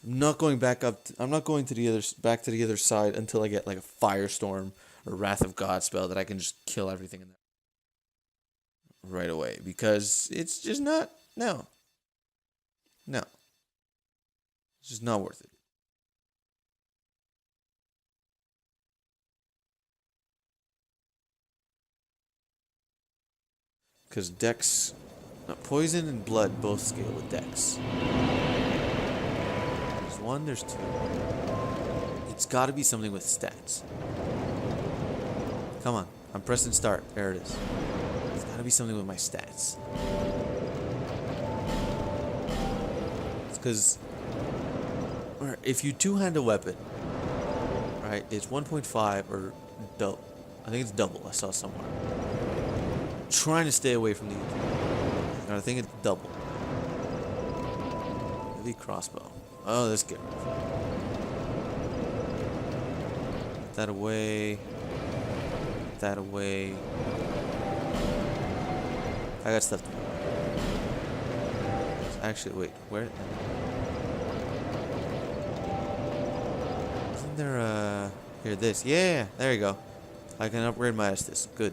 I'm not going back up. I'm not going to the back to the other side until I get like a firestorm or Wrath of God spell that I can just kill everything in there right away because it's just not. No, no, it's just not worth it. Because Dex, poison and blood both scale with Dex. There's one, there's two. It's got to be something with stats. Come on, I'm pressing start. There it is. It's got to be something with my stats. It's because if you two-hand a weapon, right, it's 1.5 or double. I think it's double. I saw somewhere. Trying to stay away from the. I think it's double. Heavy crossbow. Oh, let's get rid of it. Put that away. Put that away. I got stuff to do. Actually, wait. Where? Isn't there a... Here, this. Yeah, there you go. I can upgrade my Estus. Good.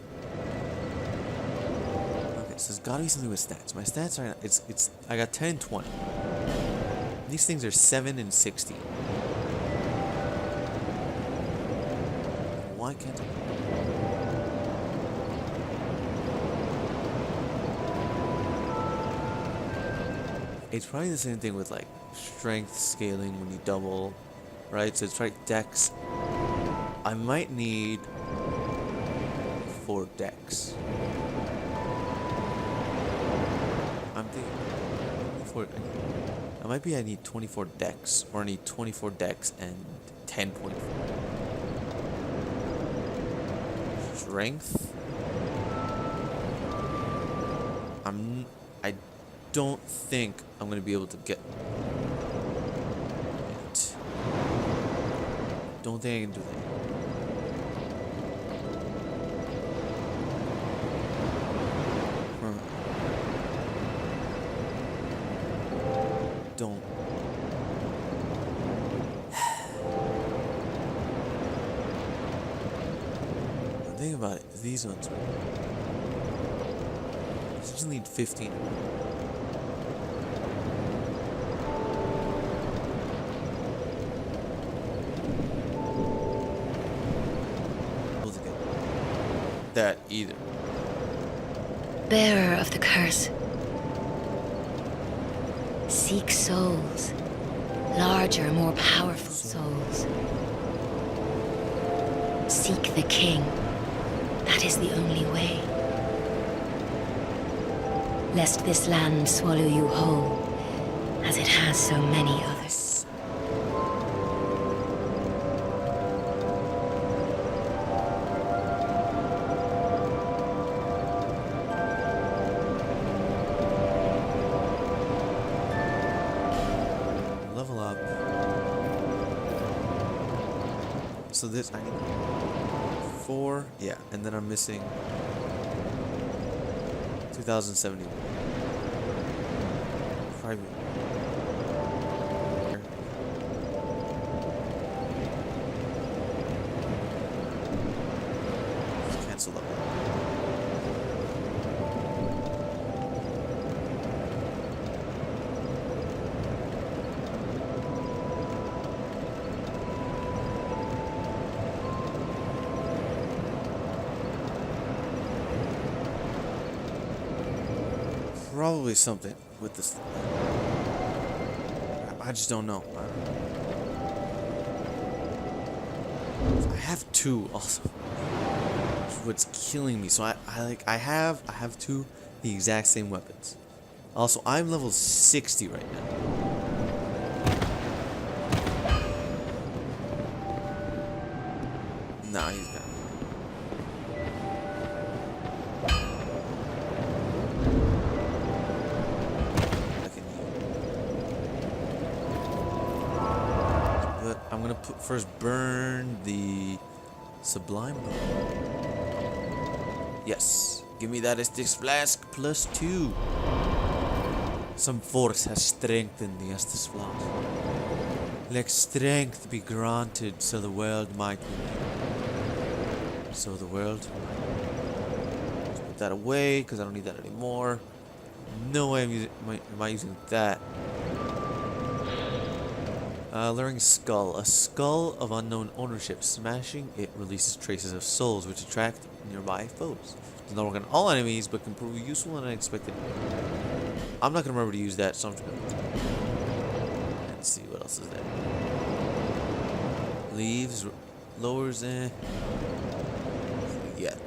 So there's gotta be something with stats. My stats are it's I got 10 and 20. These things are 7 and 16. Why can't I? It's probably the same thing with like strength scaling when you double, right? So it's right Dex. I might need 4 Dex. I'm thinking 24. I need 24 Dex, or I need 24 Dex and 10.4 strength. I don't think I'm gonna be able to get it. Don't think I can do that. Don't. Think about it. These ones. I just need 15. Able to get that either. Bearer of the curse. Seek souls. Larger, more powerful souls. Seek the king. That is the only way. Lest this land swallow you whole, as it has so many others. Level up. So this, I need 4, yeah, and then I'm missing 2071. Private. Let's cancel that. Probably something with this. I just don't know. I have 2 also. What's killing me? So I have 2 the exact same weapons. Also, I'm level 60 right now. Nah, he's got. I'm gonna first burn the Sublime Bow. Yes, give me that Estus Flask +2. Some force has strengthened the Estus Flask. Let strength be granted so the world might be. So the world. Let's put that away because I don't need that anymore. No way am I using that. Luring skull. A skull of unknown ownership. Smashing it releases traces of souls which attract nearby foes. Does not work on all enemies but can prove useful in unexpected. I'm not gonna remember to use that, so I'm just gonna. Let's see what else is there. Leaves, lowers, yet.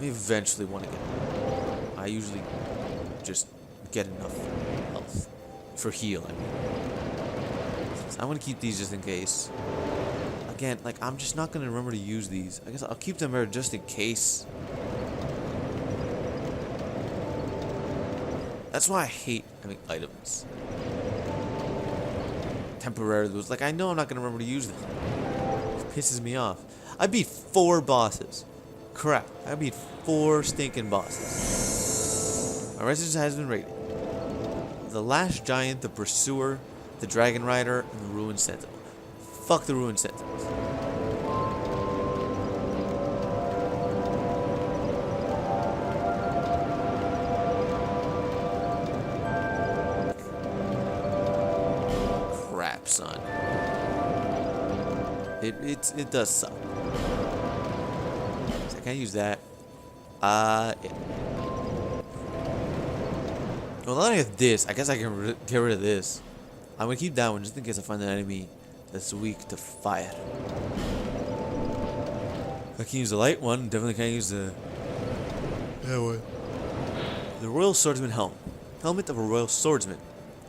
I eventually want to get. I usually just get enough health for heal. I mean, so I'm gonna keep these just in case. Again, like I'm just not gonna remember to use these. I guess I'll keep them there just in case. That's why I hate having items. Temporarily, like I know I'm not gonna remember to use them. It pisses me off. I beat 4 bosses. Crap, I beat 4 stinking bosses. My resistance has been rated. The Last Giant, the Pursuer, the Dragon Rider, and the Ruined Sentinel. Fuck the Ruined Sentinels. Crap, son. It does suck. So I can't use that. Yeah. Well, now that I have this, I guess I can get rid of this. I'm gonna keep that one just in case I find an enemy that's weak to fire. I can use the light one. Definitely can't use the. Yeah, what? The Royal Swordsman Helm. Helmet of a Royal Swordsman.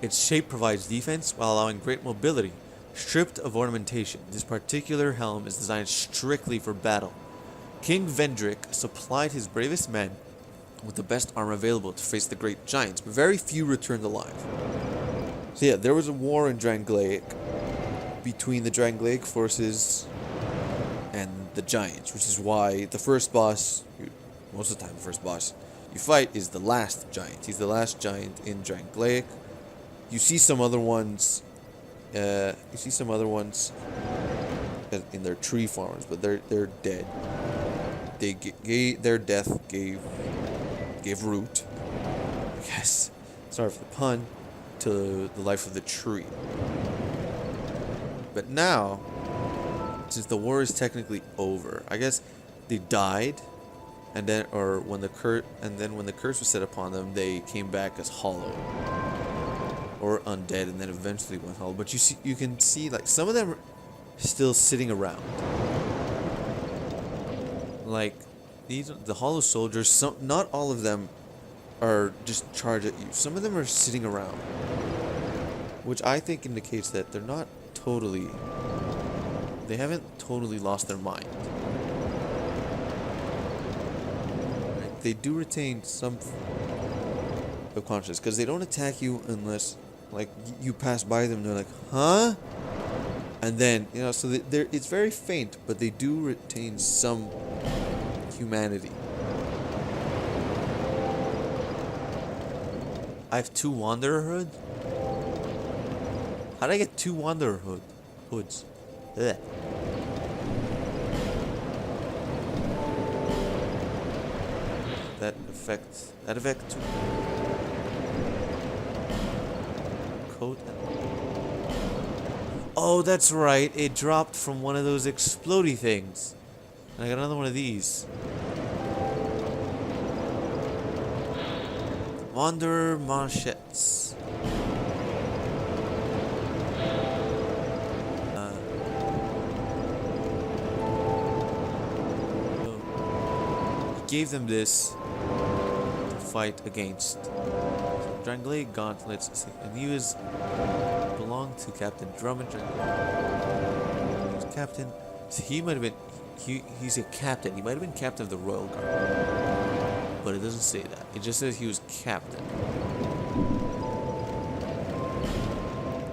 Its shape provides defense while allowing great mobility. Stripped of ornamentation, this particular helm is designed strictly for battle. King Vendrick supplied his bravest men with the best armor available to face the great giants, but very few returned alive. So yeah, there was a war in Drangleic between the Drangleic forces and the giants, which is why the first boss, most of the time the first boss you fight is the last giant. He's the last giant in Drangleic. You see some other ones in their tree forms, but they're dead. Their death gave root, I guess, sorry for the pun, to the life of the tree. But now, since the war is technically over, I guess they died, and then when the curse was set upon them, they came back as hollow or undead, and then eventually went hollow. But you can see like some of them are still sitting around. Like the hollow soldiers, not all of them are just charged at you. Some of them are sitting around, which I think indicates that they haven't totally lost their mind. Like, they do retain some of consciousness because they don't attack you unless like you pass by them and they're like, huh? And then, so it's very faint, but they do retain some humanity. I have 2 Wanderer hoods? How did I get 2 Wanderer hoods? Ugh. That effect too. Coat. Oh, that's right. It dropped from one of those explodey things. And I got another one of these. Wanderer manchettes. Gave them this to fight against Drangleic gauntlets, and he belonged to Captain Drummond. He was captain. So he might have been. He's a captain. He might have been captain of the Royal Guard, but it doesn't say that. It just says he was captain.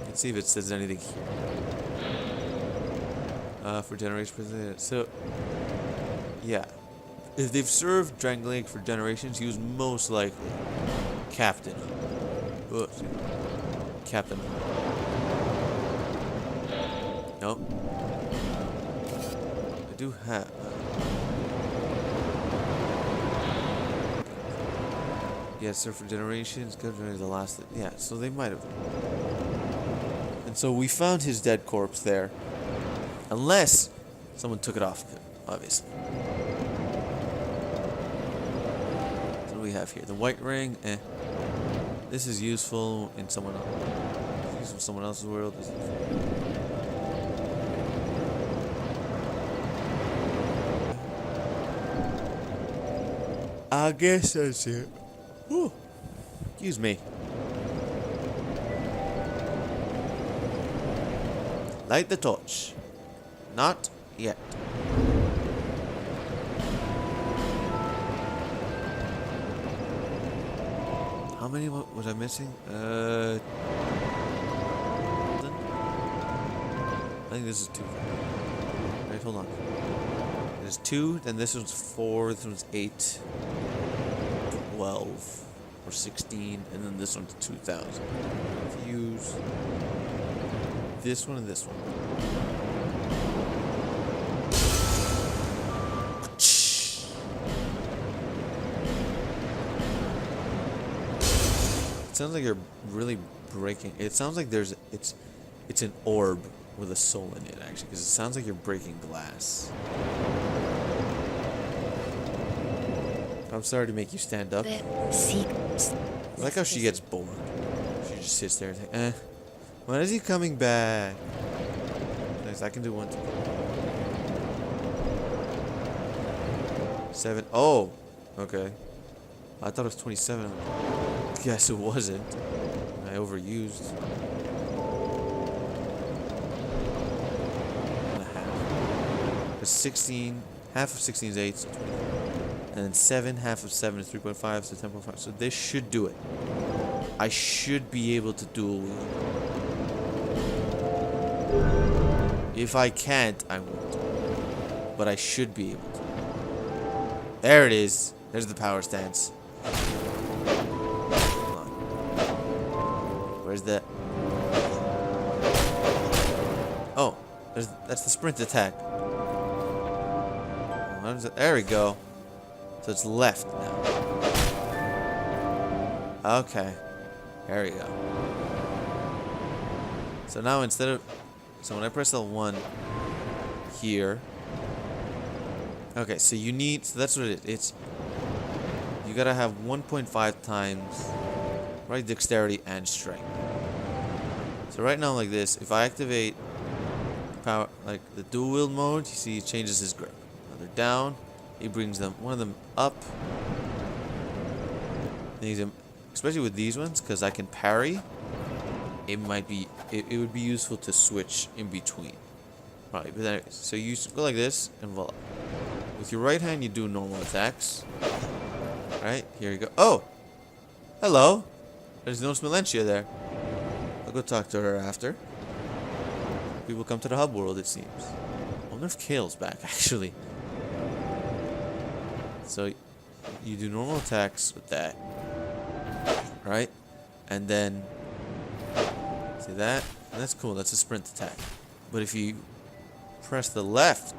Let's see if it says anything here. For generation. So, yeah. If they've served Drangleic for generations, he was most likely captain. Captain. Nope. I do have. Yeah, surfer generations. Good for the last. Yeah, so they might have. And so we found his dead corpse there. Unless someone took it off of him, obviously. What do we have here? The white ring, eh. This is useful in someone else. Useful in someone else's world. I guess that's it. Whew. Excuse me. Light the torch. Not yet. How many was I missing? I think this is 2. Wait, hold on. There's 2, then this one's 4, this one's 8, 12, or 16, and then this one's 2,000. Use this one and this one. It sounds like you're really breaking. It sounds like it's an orb with a soul in it, actually, because it sounds like you're breaking glass. I'm sorry to make you stand up. I like how she gets bored. She just sits there and thinks, when is he coming back? Nice, I can do 1, 2. 7. Oh, okay. I thought it was 27. Guess it wasn't. I overused. 1.5. Because 16, half of 16 is 8, so 20. And then 7, half of 7 is 3.5, so 10.5. So this should do it. I should be able to dual wield. If I can't, I won't. But I should be able to. There it is. There's the power stance. Hold on. Where's that? Oh, that's the sprint attack. There we go. So it's left now. Okay. There we go. So now instead of... So when I press L1 here... Okay, so you need... So that's what it is. It's... You gotta have 1.5 times... Right, dexterity and strength. So right now like this, if I activate... Power... Like the dual wield mode, you see it changes his grip. Now they're down. He brings them... One of them up. And he's... Especially with these ones, because I can parry. It might be... It would be useful to switch in between. Right, but anyways, so you go like this, and voila. With your right hand, you do normal attacks. Right, here you go. Oh! Hello! There's no Smelentia there. I'll go talk to her after. People come to the hub world, it seems. I wonder if Kale's back, actually. So, you do normal attacks with that. Right? And then... See that? And that's cool, that's a sprint attack. But if you press the left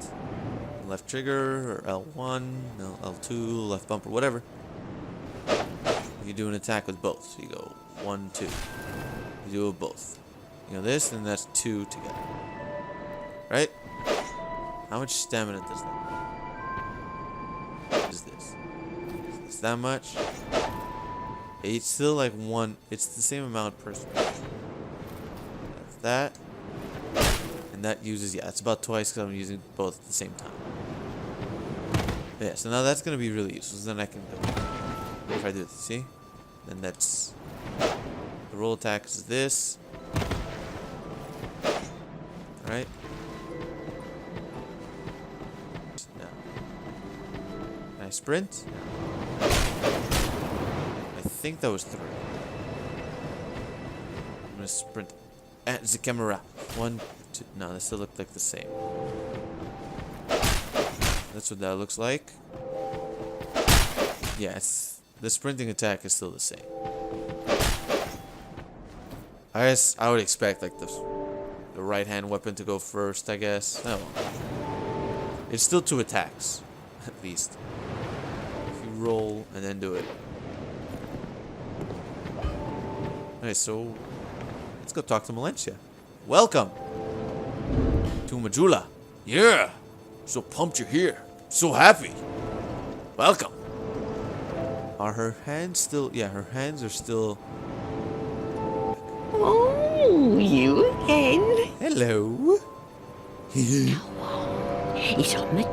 trigger, or L1, no, L2, left bumper, whatever, you do an attack with both. So you go 1, 2. You do it both. You know this, and that's 2 together. Right? How much stamina does that? What is this? Is that much? It's still like 1. It's the same amount per speed. That's that. And that uses, yeah, it's about twice because I'm using both at the same time. Yeah, so now that's going to be really useful. So then I can go. If I do it, see? Then that's... The roll attack is this. Right? Now. Can I sprint? I think that was 3. I'm going to sprint at the camera. 1, 2. No, they still look like the same. That's what that looks like. Yeah, the sprinting attack is still the same. I guess I would expect like the right hand weapon to go first, I guess. Oh. It's still 2 attacks, at least. If you roll and then do it. Okay, so let's go talk to Valencia. Welcome to Majula. Yeah, so pumped you're here. So happy. Welcome. Are her hands still? Yeah, her hands are still. Oh, you again? Hello. It's on the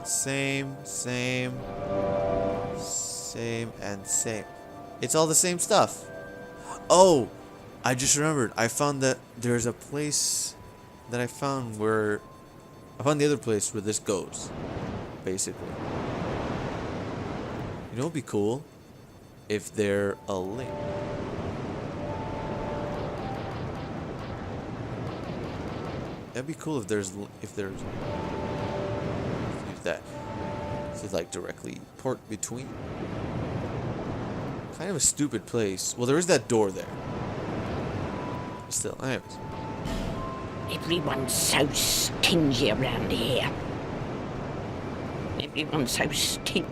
Same, and same. It's all the same stuff. Oh, I just remembered. I found that there's a place that I found where I found the other place where this goes, basically. You know, it'd be cool if they're a link. That'd be cool if there's use that to like directly port between. Kind of a stupid place. Well, there is that door there. Still, anyways. Everyone's so stingy around here. Everyone's so stingy.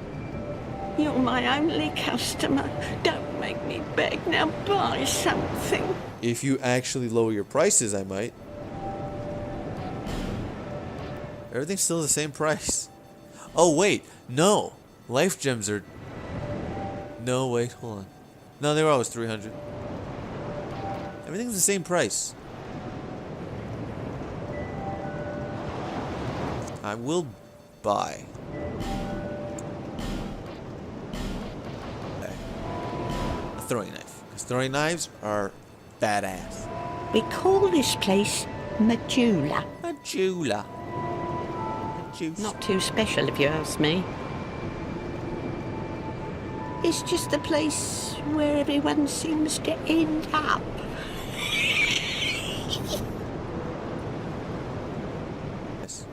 You're my only customer. Don't make me beg. Now buy something. If you actually lower your prices, I might. Everything's still the same price. Oh, wait. No. Life gems are... No, wait. Hold on. No, they were always 300. Everything's the same price. I will buy. Okay. A throwing knife. Because throwing knives are badass. We call this place Majula. Majula. Not too special, if you ask me. It's just the place where everyone seems to end up. Yes.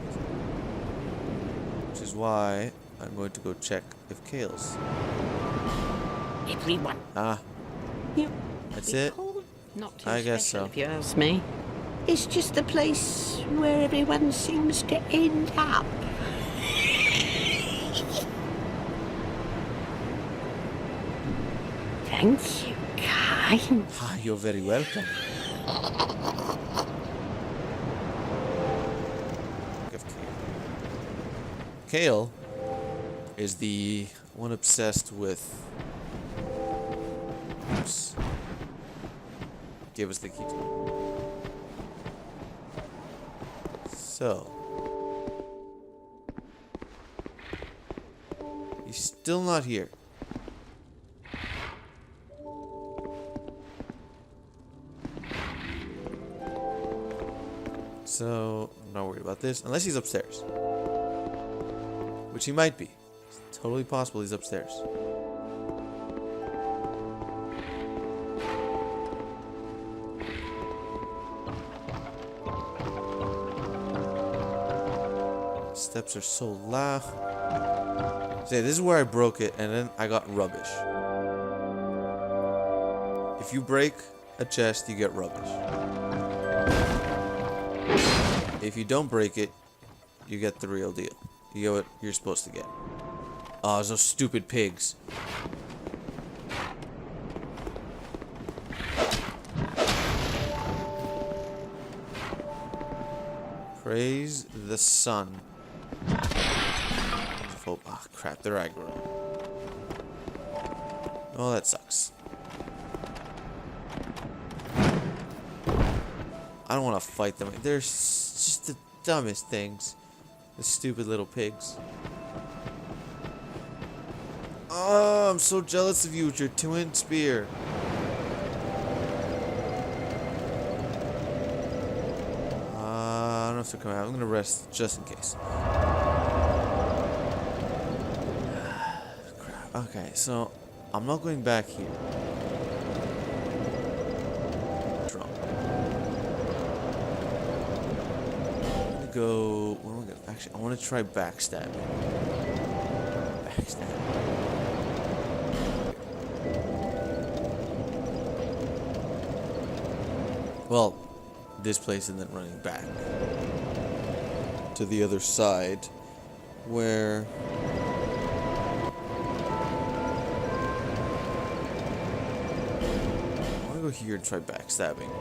Which is why I'm going to go check if Kale's. Everyone. Ah. You That's it? Not too I guess special, so. if you ask me. It's just the place where everyone seems to end up. Thank you, kind. Ah, you're very welcome. Kale is the one obsessed with. Oops. Give us the key. So. He's still not here. So, I'm not worried about this. Unless he's upstairs. Which he might be. It's totally possible he's upstairs. Steps are so loud. See, this is where I broke it, and then I got rubbish. If you break a chest, you get rubbish. If you don't break it, you get the real deal. You get what you're supposed to get. Oh, those stupid pigs. Praise the sun. Oh, crap, they're aggro. Oh, that sucks. I don't want to fight them. They're just the dumbest things. The stupid little pigs. Oh, I'm so jealous of you with your twin spear. I don't know if they're coming out. I'm going to rest just in case. Crap. Okay, so I'm not going back here. Go. Where am I going? Actually, I want to try backstab. Backstab. Well, this place and then running back to the other side where I want to go here and try backstabbing.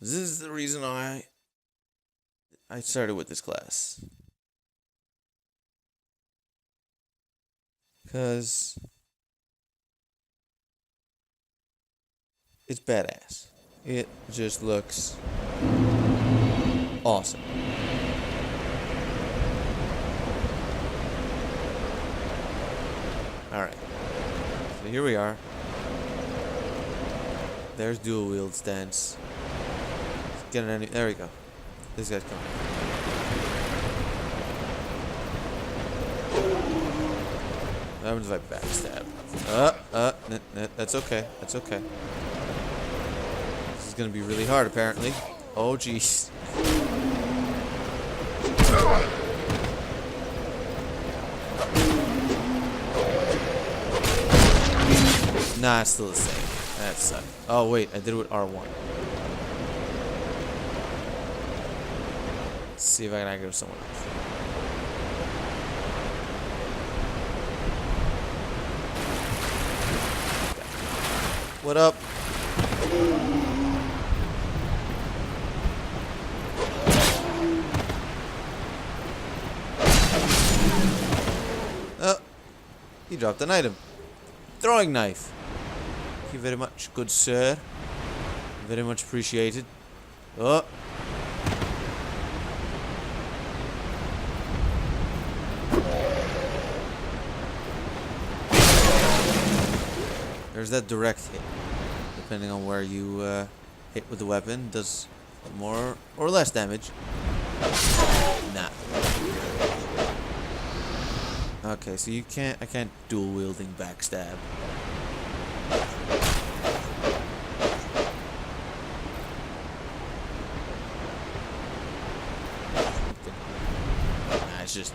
This is the reason I started with this class. Because it's badass. It just looks awesome. Alright. So here we are. There's dual wield stance. Get an enemy. There we go. This guy's coming. What happens if I backstab? That's okay. That's okay. This is gonna be really hard, apparently. Oh, jeez. Nah, it's still the same. That sucked. Oh, wait. I did it with R1. Let's see if I can aggro someone else. What up? Oh, he dropped an item. Throwing knife. Thank you very much, good sir. Very much appreciated. Oh. There's that direct hit. Depending on where you hit with the weapon, does more or less damage. Nah. Okay, so I can't dual wielding backstab. Nah, it's just.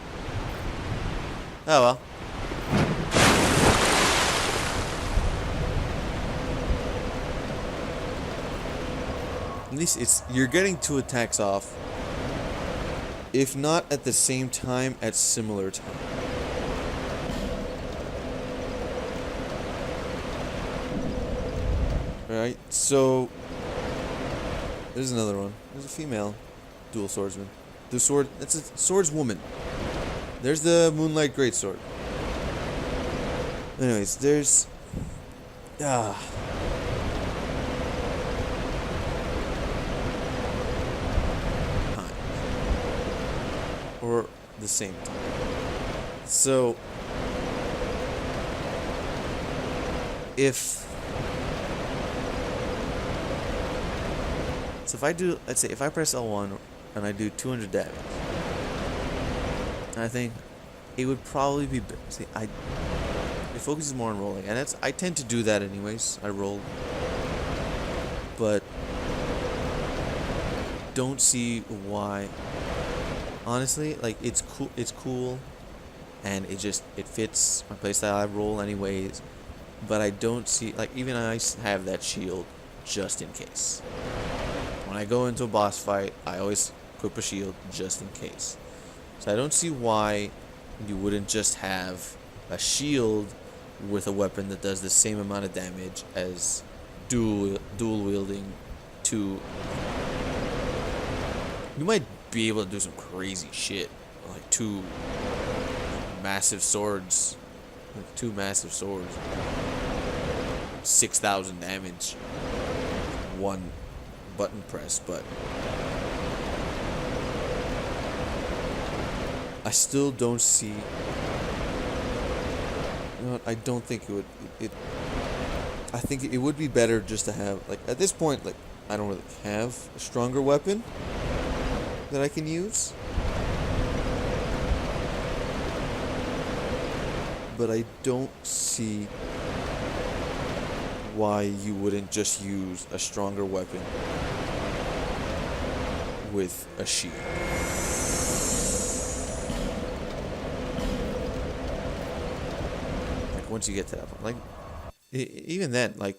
Oh well. At least you're getting 2 attacks off, if not at the same time, at similar time. Right, so there's another one. There's a female dual swordsman. That's a swordswoman. There's the Moonlight Greatsword. Anyways, there's or the same time. So if I do, let's say if I press L1 and I do 200 damage, I think it would probably be better. See, it focuses more on rolling, and I tend to do that anyways. I roll, but don't see why. Honestly, like it's cool, and it fits my playstyle. I roll anyways, but I don't see, like, even I have that shield just in case. When I go into a boss fight, I always equip a shield just in case. So I don't see why you wouldn't just have a shield with a weapon that does the same amount of damage as dual wielding 2. You might be able to do some crazy shit, like 2 massive swords, 6,000 damage, 1 button press, but I still don't see. You know what, I don't think it would. I think it would be better just to have, like, at this point, like, I don't really have a stronger weapon that I can use, but I don't see why you wouldn't just use a stronger weapon with a shield. Like, once you get to that point, like, even then, like,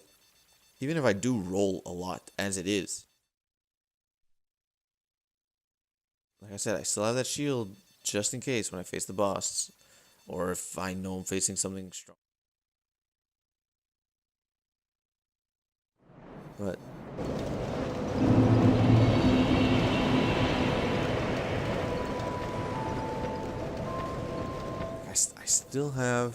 Even if I do roll a lot as it is. Like I said, I still have that shield just in case when I face the boss. Or if I know I'm facing something strong. But I still have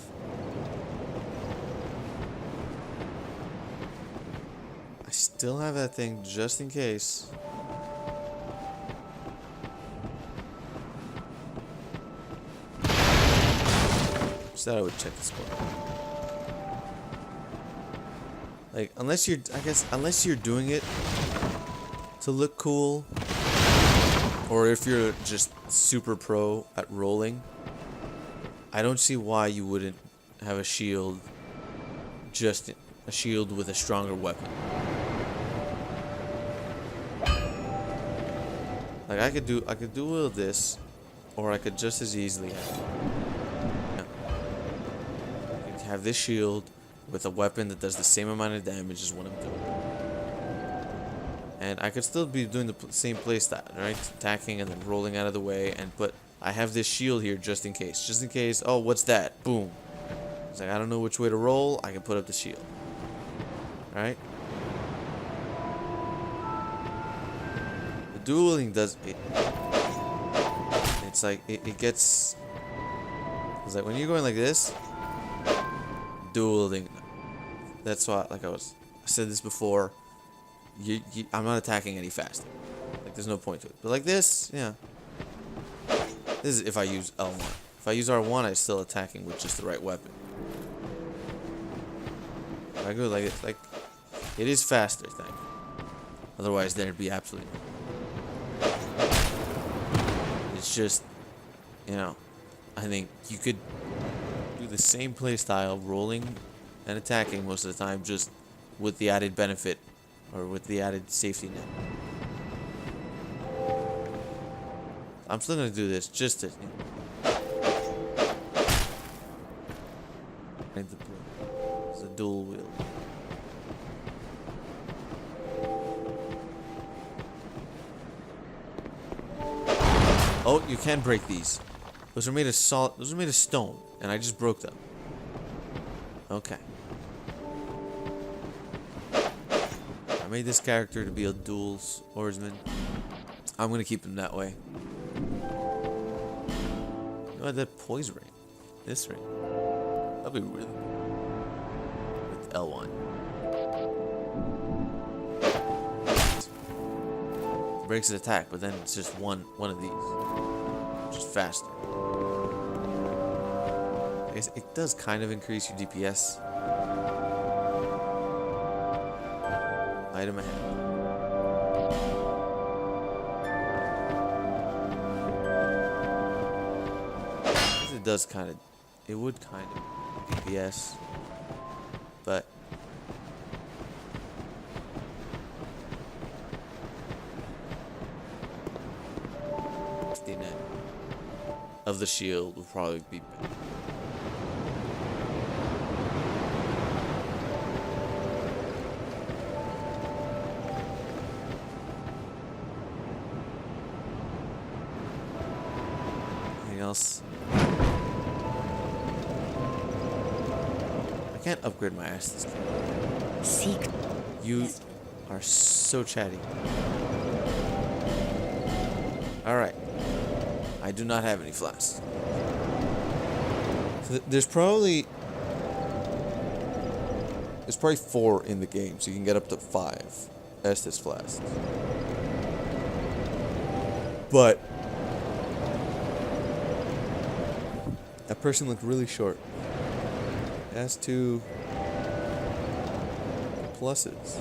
that thing just in case. Just thought I would check the score. Like, unless you're doing it to look cool, or if you're just super pro at rolling, I don't see why you wouldn't have a shield, just a shield with a stronger weapon. Like I could dual this, or I could just as easily have this shield with a weapon that does the same amount of damage as what I'm doing. And I could still be doing the same playstyle, right? Attacking and then rolling out of the way, but I have this shield here just in case. Just in case, oh, what's that? Boom. It's like, I don't know which way to roll, I can put up the shield. Alright? The dueling does it. It's like, it gets... It's like, when you're going like this, dueling. That's why, like I said this before, I'm not attacking any faster. Like, there's no point to it. But like this, yeah. This is if I use L1. If I use R1, I'm still attacking with just the right weapon. If I go like this, like, it is faster, thank you. Otherwise, there'd be absolutely no. It's just, you know, I think you could do the same playstyle, rolling and attacking most of the time, just with the added benefit, or with the added safety net. I'm still gonna do this just to, you know, it's a dual wield. Oh, you can break these. Those are made of salt. Those are made of stone, and I just broke them. Okay. I made this character to be a dual swordsman. I'm gonna keep him that way. You know, that poise ring. This ring. That'll be really good. With L1. Breaks his attack, but then it's just one of these. Just faster. I guess it does kind of increase your DPS. Item ahead. It does kind of, it would kind of DPS, but the net of the shield would probably be better. Anything else? I can't upgrade my ass this time. Seek. You are so chatty. Alright. I do not have any flasks. So there's probably 4 in the game, so you can get up to 5 Estus flasks. But that person looked really short. As to pluses,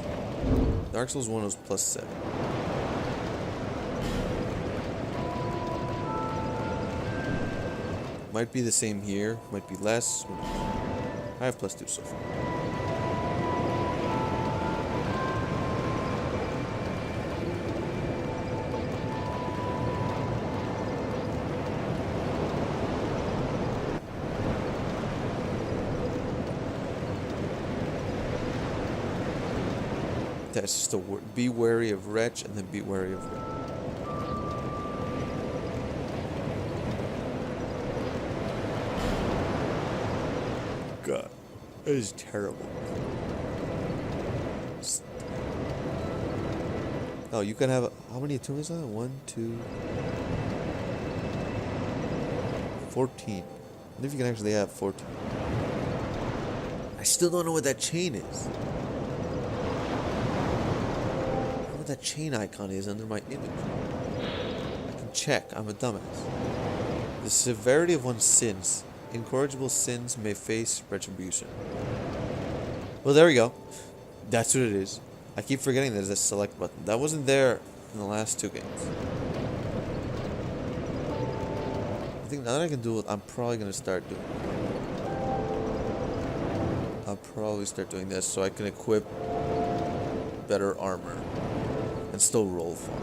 Dark Souls 1 was +7. Might be the same here, might be less. I have +2 so far. that. It's just be wary of Wretch and then be wary of Wretch. God, it is terrible. Oh, you can have how many attunements on it? 1, 2, 14. I wonder if you can actually have 14. I still don't know what that chain is. I don't know what that chain icon is under my image. I can check. I'm a dumbass. The severity of one's sins. Incorrigible sins may face retribution. Well, there we go. That's what it is. I keep forgetting there's a select button. That wasn't there in the last 2 games. I think now that I can do it, I'm probably going to start doing it. I'll probably start doing this so I can equip better armor and still roll for it.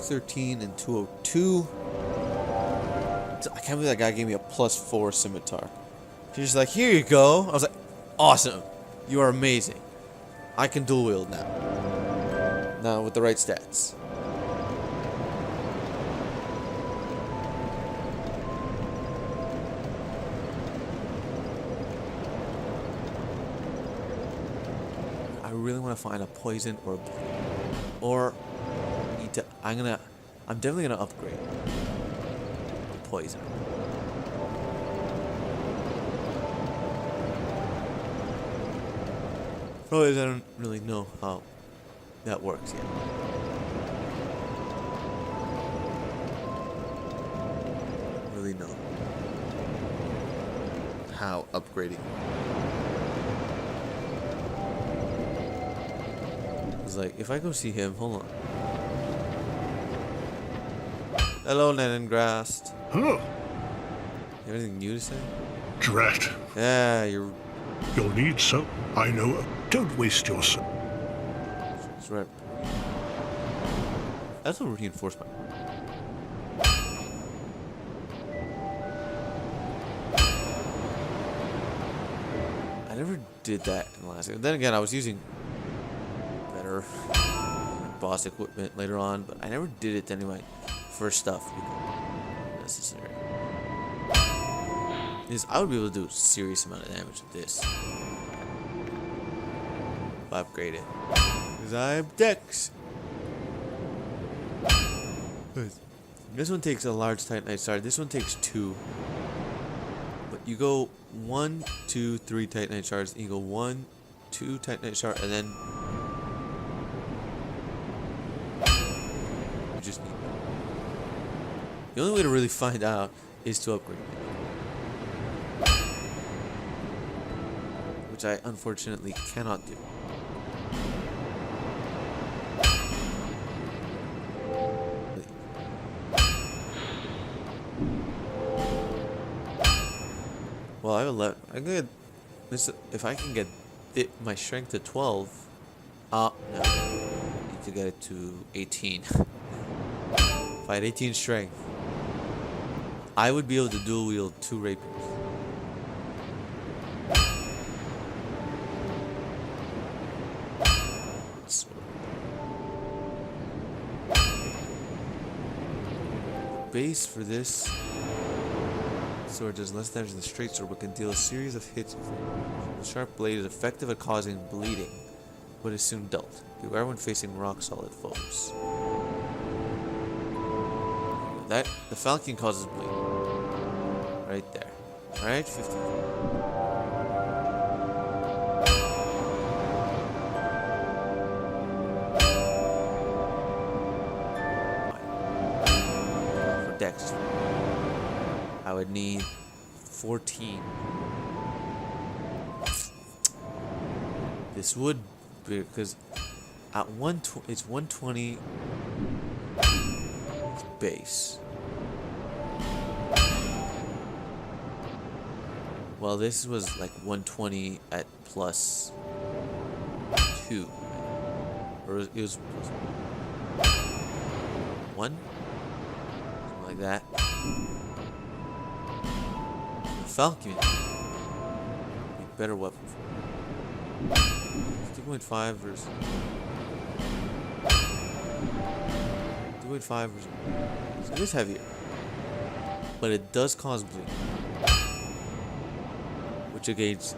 213 and 202. I can't believe that guy gave me a +4 scimitar. He's just like, here you go. I was like, awesome. You are amazing. I can dual wield now. Now with the right stats. I really want to find a poison or a bleed. Or I'm definitely gonna upgrade the poison. Problem is I don't really know how that works yet. Really know how upgrading. It's like if I go see him, hold on. Hello, Nenengrast. Huh? You have anything new to say? Drat. Yeah, you're. You'll need some. I know. Don't waste your. That's right. That's a reinforcement. I never did that in the last game. Then again, I was using better boss equipment later on, but I never did it to any of my first stuff because necessary. Is I would be able to do a serious amount of damage with this if I upgrade it. Because I have Dex. This one takes a large Titanite shard. This one takes 2. But you go 1, 2, 3 Titanite shards, and you go 1, 2 Titanite shard, and then you just need. The only way to really find out is to upgrade it. Which I unfortunately cannot do. Well, I have 11. I can get this if I can get my strength to 12. No, I need to get it to 18. If I had 18 strength, I would be able to dual wield 2 rapiers. Base for this sword does less damage than the straight sword, but can deal a series of hits. The sharp blade is effective at causing bleeding, but is soon dulled. Beware when facing rock-solid foes. The falcon causes bleeding. Right there. Alright, 50. For Dex, I would need 14. This would be because at it's 120 base. Well, this was like 120 at plus 2. Or it was plus 1? Something like that. Falcon. Better weapon. 2.5 versus 2.5 versus. So it is heavier, but it does cause bleed, which against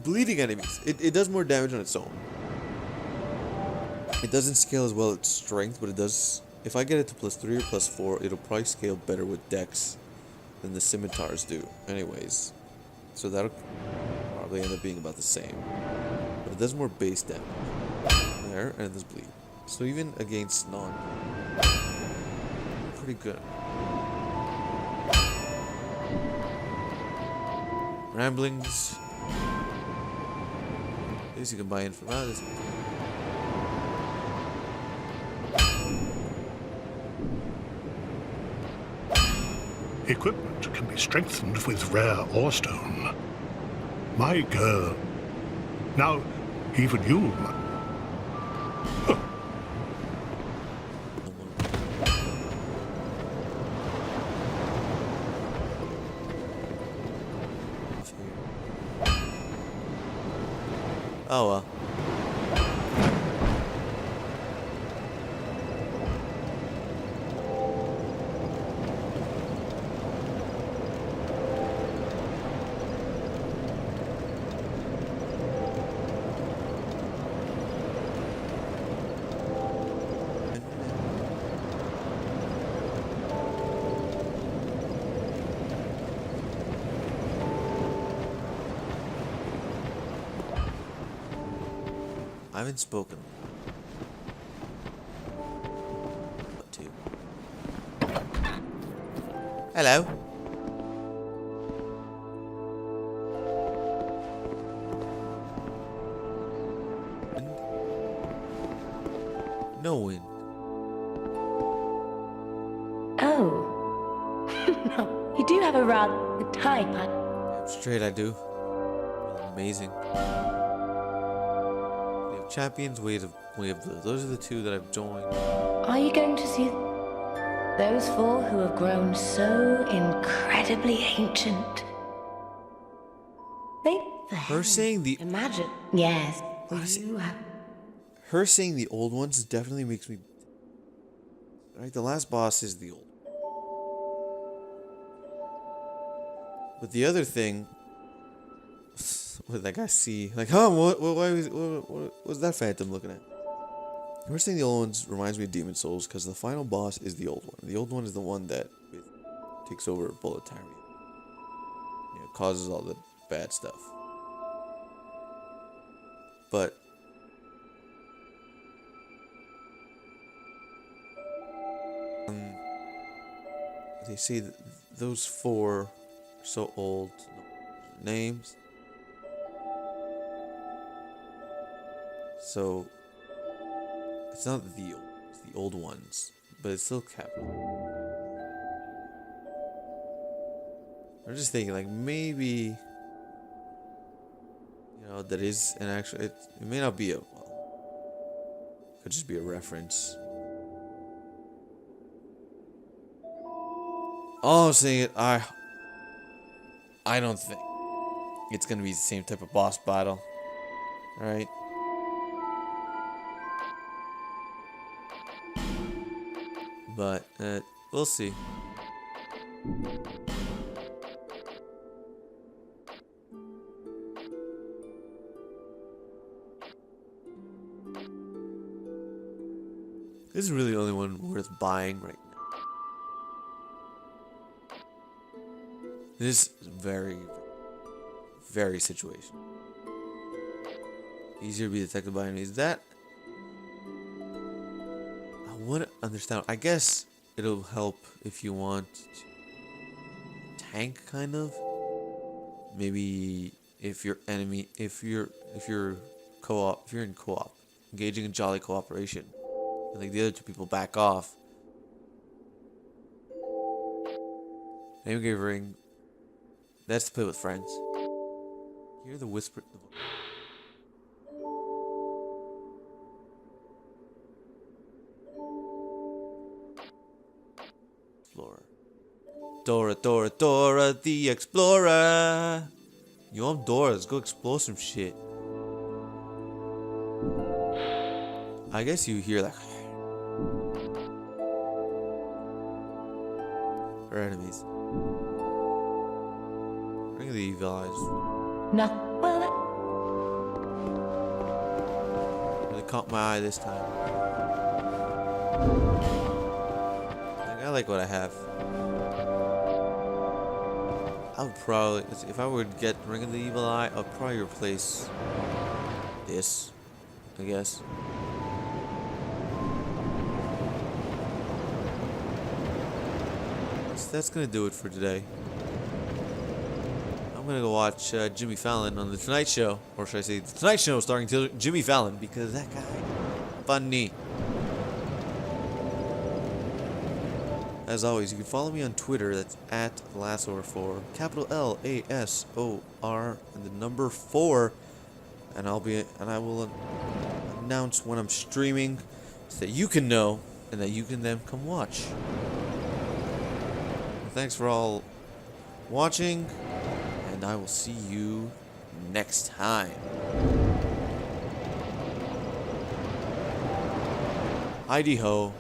bleeding enemies, it does more damage on its own. It doesn't scale as well its strength, but it does. If I get it to +3 or +4, it'll probably scale better with Dex than the scimitars do. Anyways, so that'll probably end up being about the same. But it does more base damage. There, and it does bleed. So even against pretty good. Ramblings. At least you can buy in from this. Equipment can be strengthened with rare ore stone. My girl. Now, even you. Oh well. I haven't spoken. What to? Hello. No wind. Oh. You do have a rather type. Damn straight I do. Amazing. Champions, Way of Blue. Those are the two that I've joined. Are you going to see those four who have grown so incredibly ancient? Her saying the imagine. Yes. Her saying the old ones definitely makes me. Right, the last boss is the old. But the other thing. What did that guy see? Like, huh? What was that phantom looking at? First thing, the old ones reminds me of Demon Souls because the final boss is the old one. The old one is the one that takes over Boletaria. You know, causes all the bad stuff. But they say that those four are so old. Names. So it's not the old ones, but it's still capital. I'm just thinking, like, maybe that is an actual. It may not be could just be a reference. All I'm saying it, I don't think it's gonna be the same type of boss battle, right? But we'll see. This is really the only one worth buying right now. This is very, very situational. Easier to be detected by enemies. That I wouldn't understand. I guess it'll help if you want to tank, kind of. Maybe if your enemy, if you're co-op, if you're in co-op, engaging in jolly cooperation, and like the other two people back off. Name gave ring. That's to play with friends. Hear the whisper. Dora, Dora, Dora the Explorer. Yo, I'm Dora. Let's go explore some shit. I guess you hear that. Our enemies. Ring of the Evil Eyes. No. Well, They caught my eye this time. I like what I have. I would probably, if I were to get Ring of the Evil Eye, I'd probably replace this, I guess. So that's gonna do it for today. I'm gonna go watch Jimmy Fallon on The Tonight Show, or should I say The Tonight Show starring Jimmy Fallon, because that guy, funny. As always, you can follow me on Twitter. That's at Lasor4, capital Lasor, and the number 4. And I will announce when I'm streaming, so that you can know, and that you can then come watch. Well, thanks for all watching, and I will see you next time. Heidi ho.